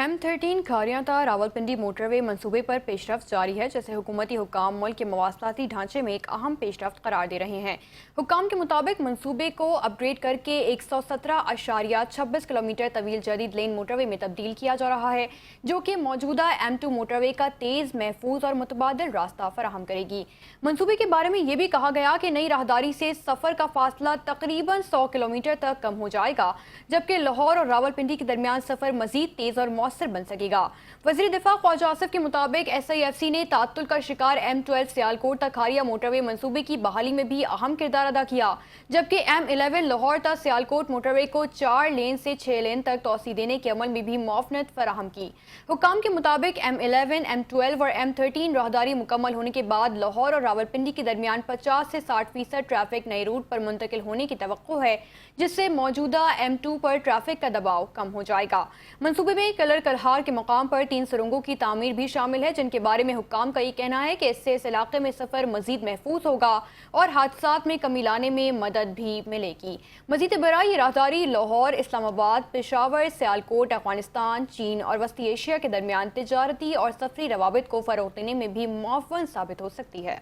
M13 खारियाता Rawalpindi motorway मंसूबे पर पेशरफ्त जारी है, जैसे हुकूमती हुक्काम मुल्क के मवासलाती ढांचे में एक अहम पेशरफ्त करार दे रहे हैं। हुक्काम के मुताबिक मंसूबे को अपग्रेड करके 117.26 किलोमीटर तवील जदीद लेन मोटरवे में तब्दील किया जा रहा है, जो कि मौजूदा M2 मोटरवे का तेज़, महफूज और मुतबादिल रास्ता फराहम करेगी। मंसूबे के बारे में ये भी कहा गया कि नई राहदारी से सफ़र का फासला तकरीबन 100 किलोमीटर तक कम हो जाएगा, जबकि लाहौर और रावलपिंडी के दरमियान सफ़र मज़ीद तेज़ और मौसर बन सकेगा। वज़ीर दिफा ख्वाजा आसिफ के मुताबिक SIFC ने तात्तुल का शिकार M12 सियालकोट तक खारिया मोटरवे मंसूबे की बहाली में भी अहम किरदार अदा किया, जबकि M11 लाहौर तक सियालकोट मोटरवे को 4 लेन से 6 लेन तक तोसी देने के अमल में भी मुआवनत फराहम की। हुक्काम के मुताबिक M11, M12 और M13 राहदारी मुकम्मल होने के बाद लाहौर और रावलपिंडी के दरमियान 50 से 60% ट्रैफिक नए रूट पर मुंतकिल होने की तवक्को है, जिससे मौजूदा M2 पर ट्रैफिक का दबाव कम हो जाएगा। मंसूबे में कलर कलहार के मकाम पर 3 सुरंगों की तामीर भी शामिल है, जिनके बारे में हुक्काम का ये कहना है कि इससे इस इलाके में सफ़र मजीद महफूज होगा और हादसात में कमी लाने में मदद भी मिलेगी। मजीद बराह ये राहदारी लाहौर, इस्लामाबाद, पेशावर, सियालकोट, अफगानिस्तान, चीन और वस्ती एशिया के दरमियान तिजारती और सफरी रवाबित को फ़रोग़ देने में भी मुआवन साबित हो सकती है।